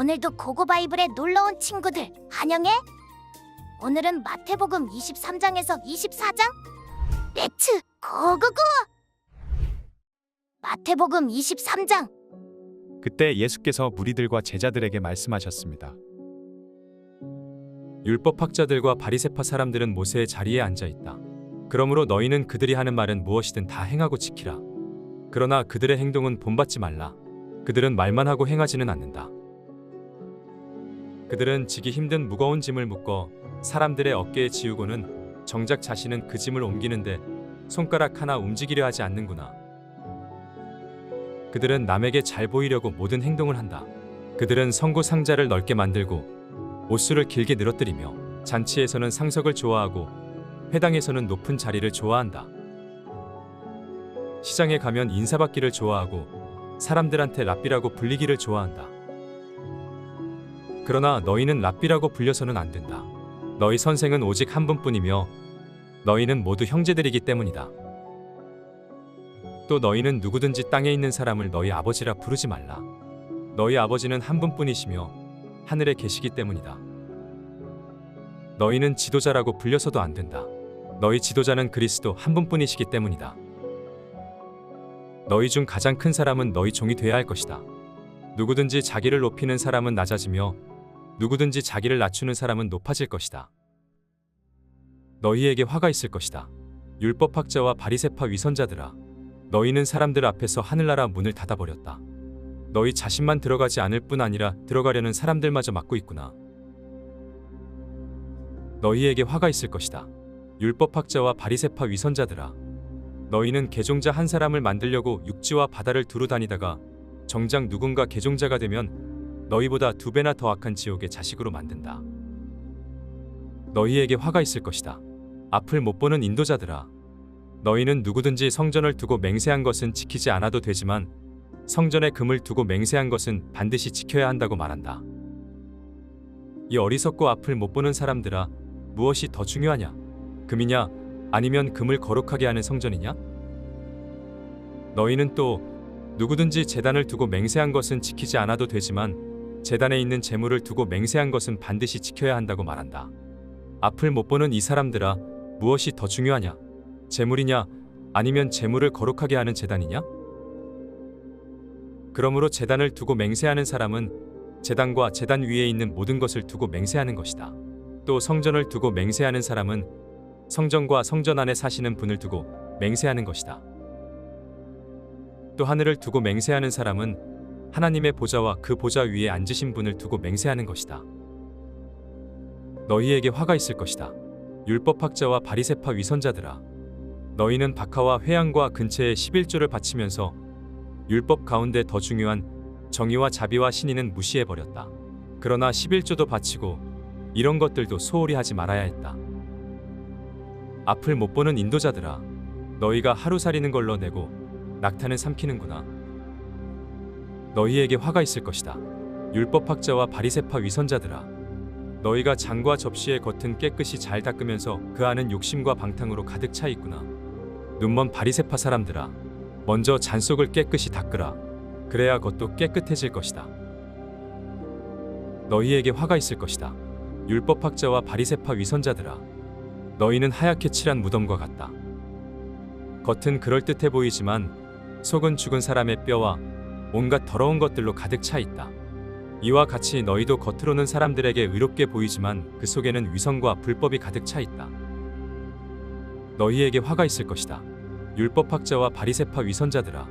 오늘도 고고바이블에 놀러온 친구들 환영해. 오늘은 마태복음 23장에서 24장. 렛츠 고고고. 마태복음 23장. 그때 예수께서 무리들과 제자들에게 말씀하셨습니다. 율법학자들과 바리새파 사람들은 모세의 자리에 앉아 있다. 그러므로 너희는 그들이 하는 말은 무엇이든 다 행하고 지키라. 그러나 그들의 행동은 본받지 말라. 그들은 말만 하고 행하지는 않는다. 그들은 지기 힘든 무거운 짐을 묶어 사람들의 어깨에 지우고는 정작 자신은 그 짐을 옮기는데 손가락 하나 움직이려 하지 않는구나. 그들은 남에게 잘 보이려고 모든 행동을 한다. 그들은 성구 상자를 넓게 만들고 옷수를 길게 늘어뜨리며 잔치에서는 상석을 좋아하고 회당에서는 높은 자리를 좋아한다. 시장에 가면 인사받기를 좋아하고 사람들한테 랍비라고 불리기를 좋아한다. 그러나 너희는 랍비라고 불려서는 안 된다. 너희 선생은 오직 한 분뿐이며 너희는 모두 형제들이기 때문이다. 또 너희는 누구든지 땅에 있는 사람을 너희 아버지라 부르지 말라. 너희 아버지는 한 분뿐이시며 하늘에 계시기 때문이다. 너희는 지도자라고 불려서도 안 된다. 너희 지도자는 그리스도 한 분뿐이시기 때문이다. 너희 중 가장 큰 사람은 너희 종이 되어야 할 것이다. 누구든지 자기를 높이는 사람은 낮아지며 누구든지 자기를 낮추는 사람은 높아질 것이다. 너희에게 화가 있을 것이다. 율법학자와 바리새파 위선자들아, 너희는 사람들 앞에서 하늘나라 문을 닫아버렸다. 너희 자신만 들어가지 않을 뿐 아니라 들어가려는 사람들마저 막고 있구나. 너희에게 화가 있을 것이다. 율법학자와 바리새파 위선자들아, 너희는 개종자 한 사람을 만들려고 육지와 바다를 두루 다니다가 정작 누군가 개종자가 되면 너희보다 2배나 더 악한 지옥의 자식으로 만든다. 너희에게 화가 있을 것이다. 앞을 못 보는 인도자들아, 너희는 누구든지 성전을 두고 맹세한 것은 지키지 않아도 되지만 성전에 금을 두고 맹세한 것은 반드시 지켜야 한다고 말한다. 이 어리석고 앞을 못 보는 사람들아, 무엇이 더 중요하냐? 금이냐? 아니면 금을 거룩하게 하는 성전이냐? 너희는 또 누구든지 제단을 두고 맹세한 것은 지키지 않아도 되지만 제단에 있는 제물을 두고 맹세한 것은 반드시 지켜야 한다고 말한다. 앞을 못 보는 이 사람들아, 무엇이 더 중요하냐? 제물이냐? 아니면 제물을 거룩하게 하는 제단이냐? 그러므로 제단을 두고 맹세하는 사람은 제단과 제단 위에 있는 모든 것을 두고 맹세하는 것이다. 또 성전을 두고 맹세하는 사람은 성전과 성전 안에 사시는 분을 두고 맹세하는 것이다. 또 하늘을 두고 맹세하는 사람은 하나님의 보좌와 그 보좌 위에 앉으신 분을 두고 맹세하는 것이다. 너희에게 화가 있을 것이다. 율법학자와 바리새파 위선자들아, 너희는 박하와 회양과 근처에 11조를 바치면서 율법 가운데 더 중요한 정의와 자비와 신의는 무시해버렸다. 그러나 11조도 바치고 이런 것들도 소홀히 하지 말아야 했다. 앞을 못 보는 인도자들아, 너희가 하루살이는 걸로 내고 낙타는 삼키는구나. 너희에게 화가 있을 것이다. 율법학자와 바리새파 위선자들아, 너희가 잔과 접시의 겉은 깨끗이 잘 닦으면서 그 안은 욕심과 방탕으로 가득 차 있구나. 눈먼 바리새파 사람들아, 먼저 잔 속을 깨끗이 닦으라. 그래야 겉도 깨끗해질 것이다. 너희에게 화가 있을 것이다. 율법학자와 바리새파 위선자들아, 너희는 하얗게 칠한 무덤과 같다. 겉은 그럴듯해 보이지만 속은 죽은 사람의 뼈와 온갖 더러운 것들로 가득 차 있다. 이와 같이 너희도 겉으로는 사람들에게 의롭게 보이지만 그 속에는 위선과 불법이 가득 차 있다. 너희에게 화가 있을 것이다. 율법학자와 바리새파 위선자들아,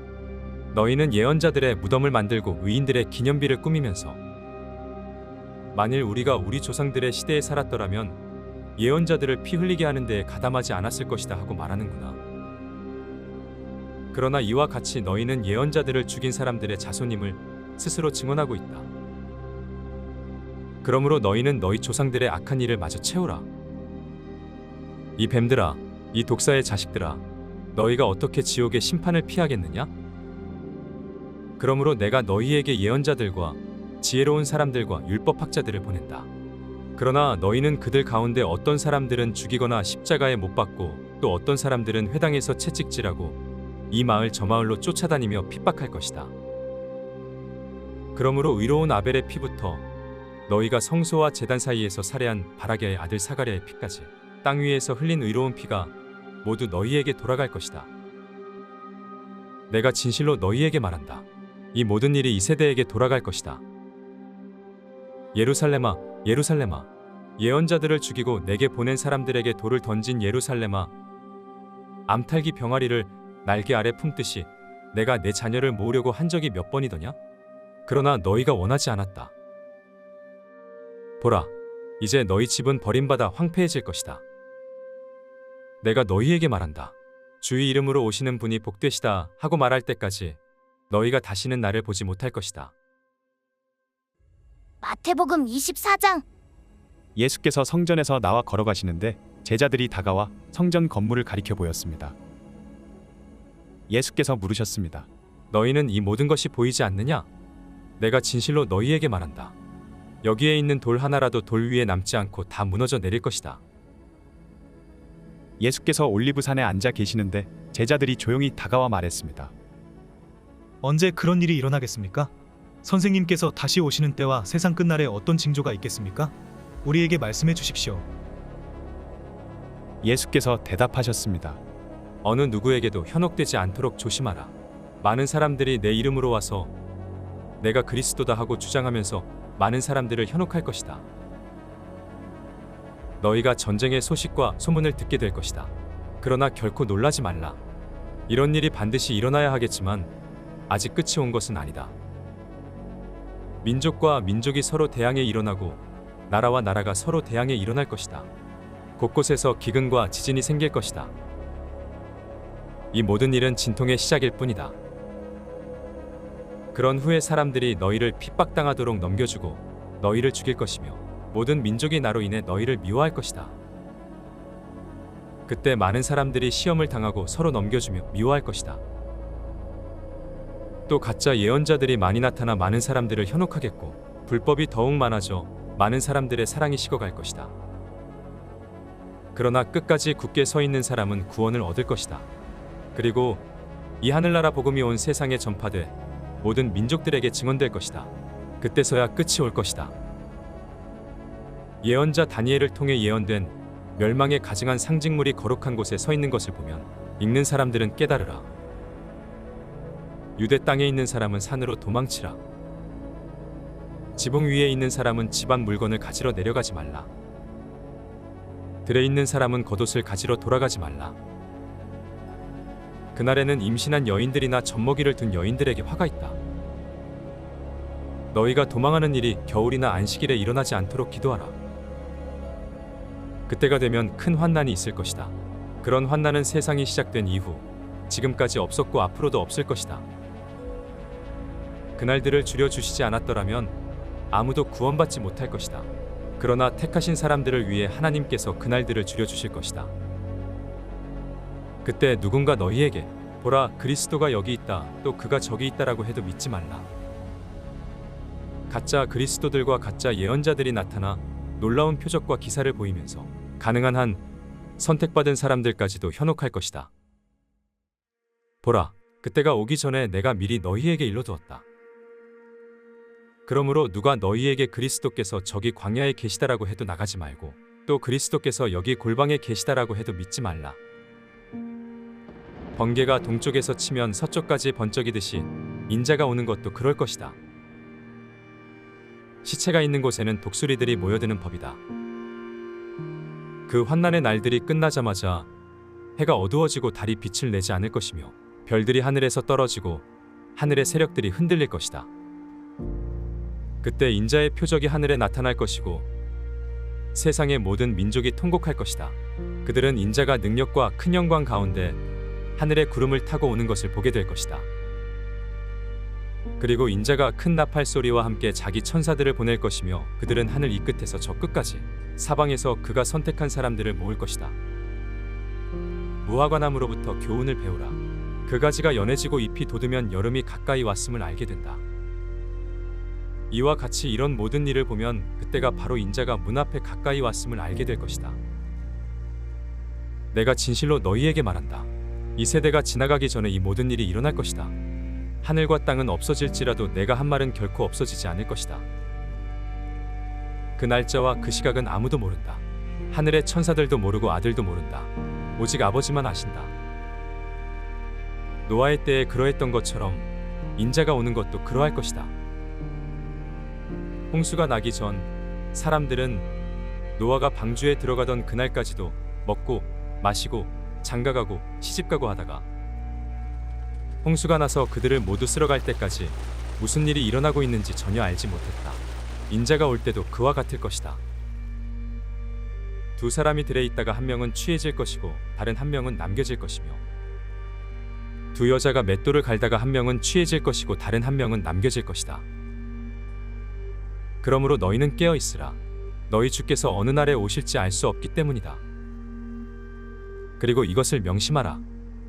너희는 예언자들의 무덤을 만들고 의인들의 기념비를 꾸미면서 만일 우리가 우리 조상들의 시대에 살았더라면 예언자들을 피 흘리게 하는 데에 가담하지 않았을 것이다 하고 말하는구나. 그러나 이와 같이 너희는 예언자들을 죽인 사람들의 자손임을 스스로 증언하고 있다. 그러므로 너희는 너희 조상들의 악한 일을 마저 채우라. 이 뱀들아, 이 독사의 자식들아, 너희가 어떻게 지옥의 심판을 피하겠느냐? 그러므로 내가 너희에게 예언자들과 지혜로운 사람들과 율법학자들을 보낸다. 그러나 너희는 그들 가운데 어떤 사람들은 죽이거나 십자가에 못 박고 또 어떤 사람들은 회당에서 채찍질하고 이 마을 저 마을로 쫓아다니며 핍박할 것이다. 그러므로 의로운 아벨의 피부터 너희가 성소와 제단 사이에서 살해한 바라게의 아들 사가랴의 피까지 땅 위에서 흘린 의로운 피가 모두 너희에게 돌아갈 것이다. 내가 진실로 너희에게 말한다. 이 모든 일이 이 세대에게 돌아갈 것이다. 예루살렘아, 예루살렘아, 예언자들을 죽이고 내게 보낸 사람들에게 돌을 던진 예루살렘아, 암탈기 병아리를 날개 아래 품듯이 내가 내 자녀를 모으려고 한 적이 몇 번이더냐? 그러나 너희가 원하지 않았다. 보라, 이제 너희 집은 버림받아 황폐해질 것이다. 내가 너희에게 말한다. 주의 이름으로 오시는 분이 복되시다 하고 말할 때까지 너희가 다시는 나를 보지 못할 것이다. 마태복음 24장. 예수께서 성전에서 나와 걸어가시는데 제자들이 다가와 성전 건물을 가리켜 보였습니다. 예수께서 물으셨습니다. 너희는 이 모든 것이 보이지 않느냐? 내가 진실로 너희에게 말한다. 여기에 있는 돌 하나라도 돌 위에 남지 않고 다 무너져 내릴 것이다. 예수께서 올리브산에 앉아 계시는데 제자들이 조용히 다가와 말했습니다. 언제 그런 일이 일어나겠습니까? 선생님께서 다시 오시는 때와 세상 끝날에 어떤 징조가 있겠습니까? 우리에게 말씀해 주십시오. 예수께서 대답하셨습니다. 어느 누구에게도 현혹되지 않도록 조심하라. 많은 사람들이 내 이름으로 와서 내가 그리스도다 하고 주장하면서 많은 사람들을 현혹할 것이다. 너희가 전쟁의 소식과 소문을 듣게 될 것이다. 그러나 결코 놀라지 말라. 이런 일이 반드시 일어나야 하겠지만 아직 끝이 온 것은 아니다. 민족과 민족이 서로 대항해 일어나고 나라와 나라가 서로 대항해 일어날 것이다. 곳곳에서 기근과 지진이 생길 것이다. 이 모든 일은 진통의 시작일 뿐이다. 그런 후에 사람들이 너희를 핍박당하도록 넘겨주고 너희를 죽일 것이며 모든 민족이 나로 인해 너희를 미워할 것이다. 그때 많은 사람들이 시험을 당하고 서로 넘겨주며 미워할 것이다. 또 가짜 예언자들이 많이 나타나 많은 사람들을 현혹하겠고 불법이 더욱 많아져 많은 사람들의 사랑이 식어갈 것이다. 그러나 끝까지 굳게 서 있는 사람은 구원을 얻을 것이다. 그리고 이 하늘나라 복음이 온 세상에 전파돼 모든 민족들에게 증언될 것이다. 그때서야 끝이 올 것이다. 예언자 다니엘을 통해 예언된 멸망에 가증한 상징물이 거룩한 곳에 서 있는 것을 보면 읽는 사람들은 깨달으라. 유대 땅에 있는 사람은 산으로 도망치라. 지붕 위에 있는 사람은 집안 물건을 가지러 내려가지 말라. 들에 있는 사람은 겉옷을 가지러 돌아가지 말라. 그날에는 임신한 여인들이나 젖먹이를 둔 여인들에게 화가 있다. 너희가 도망하는 일이 겨울이나 안식일에 일어나지 않도록 기도하라. 그때가 되면 큰 환난이 있을 것이다. 그런 환난은 세상이 시작된 이후 지금까지 없었고 앞으로도 없을 것이다. 그날들을 줄여주시지 않았더라면 아무도 구원받지 못할 것이다. 그러나 택하신 사람들을 위해 하나님께서 그날들을 줄여주실 것이다. 그때 누군가 너희에게 보라 그리스도가 여기 있다 또 그가 저기 있다라고 해도 믿지 말라. 가짜 그리스도들과 가짜 예언자들이 나타나 놀라운 표적과 기사를 보이면서 가능한 한 선택받은 사람들까지도 현혹할 것이다. 보라 그때가 오기 전에 내가 미리 너희에게 일러두었다. 그러므로 누가 너희에게 그리스도께서 저기 광야에 계시다라고 해도 나가지 말고 또 그리스도께서 여기 골방에 계시다라고 해도 믿지 말라. 번개가 동쪽에서 치면 서쪽까지 번쩍이듯이 인자가 오는 것도 그럴 것이다. 시체가 있는 곳에는 독수리들이 모여드는 법이다. 그 환난의 날들이 끝나자마자 해가 어두워지고 달이 빛을 내지 않을 것이며 별들이 하늘에서 떨어지고 하늘의 세력들이 흔들릴 것이다. 그때 인자의 표적이 하늘에 나타날 것이고 세상의 모든 민족이 통곡할 것이다. 그들은 인자가 능력과 큰 영광 가운데 하늘의 구름을 타고 오는 것을 보게 될 것이다. 그리고 인자가 큰 나팔 소리와 함께 자기 천사들을 보낼 것이며 그들은 하늘 이 끝에서 저 끝까지 사방에서 그가 선택한 사람들을 모을 것이다. 무화과나무로부터 교훈을 배우라. 그 가지가 연해지고 잎이 돋으면 여름이 가까이 왔음을 알게 된다. 이와 같이 이런 모든 일을 보면 그때가 바로 인자가 문 앞에 가까이 왔음을 알게 될 것이다. 내가 진실로 너희에게 말한다. 이 세대가 지나가기 전에 이 모든 일이 일어날 것이다. 하늘과 땅은 없어질지라도 내가 한 말은 결코 없어지지 않을 것이다. 그 날짜와 그 시각은 아무도 모른다. 하늘의 천사들도 모르고 아들도 모른다. 오직 아버지만 아신다. 노아의 때에 그러했던 것처럼 인자가 오는 것도 그러할 것이다. 홍수가 나기 전 사람들은 노아가 방주에 들어가던 그날까지도 먹고 마시고 장가가고 시집가고 하다가 홍수가 나서 그들을 모두 쓸어갈 때까지 무슨 일이 일어나고 있는지 전혀 알지 못했다. 인자가 올 때도 그와 같을 것이다. 두 사람이 들에 있다가 한 명은 취해질 것이고 다른 한 명은 남겨질 것이며, 두 여자가 맷돌을 갈다가 한 명은 취해질 것이고 다른 한 명은 남겨질 것이다. 그러므로 너희는 깨어 있으라. 너희 주께서 어느 날에 오실지 알 수 없기 때문이다. 그리고 이것을 명심하라.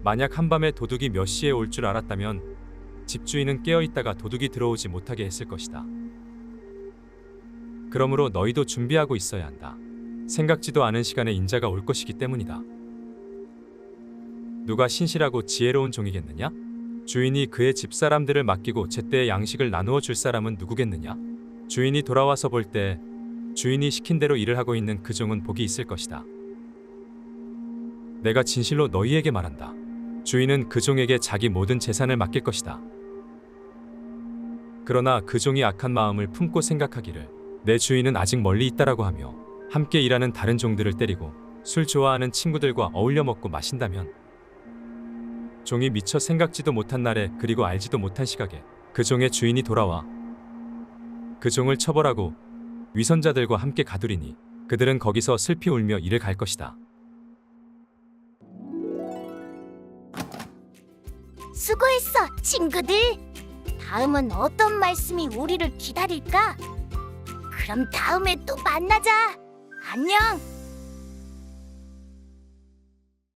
만약 한밤에 도둑이 몇 시에 올 줄 알았다면 집주인은 깨어 있다가 도둑이 들어오지 못하게 했을 것이다. 그러므로 너희도 준비하고 있어야 한다. 생각지도 않은 시간에 인자가 올 것이기 때문이다. 누가 신실하고 지혜로운 종이겠느냐? 주인이 그의 집사람들을 맡기고 제때에 양식을 나누어 줄 사람은 누구겠느냐? 주인이 돌아와서 볼 때 주인이 시킨 대로 일을 하고 있는 그 종은 복이 있을 것이다. 내가 진실로 너희에게 말한다. 주인은 그 종에게 자기 모든 재산을 맡길 것이다. 그러나 그 종이 악한 마음을 품고 생각하기를 내 주인은 아직 멀리 있다라고 하며 함께 일하는 다른 종들을 때리고 술 좋아하는 친구들과 어울려 먹고 마신다면, 종이 미처 생각지도 못한 날에 그리고 알지도 못한 시각에 그 종의 주인이 돌아와 그 종을 처벌하고 위선자들과 함께 가두리니 그들은 거기서 슬피 울며 이를 갈 것이다. 수고했어, 친구들. 다음은 어떤 말씀이 우리를 기다릴까? 그럼 다음에 또 만나자. 안녕.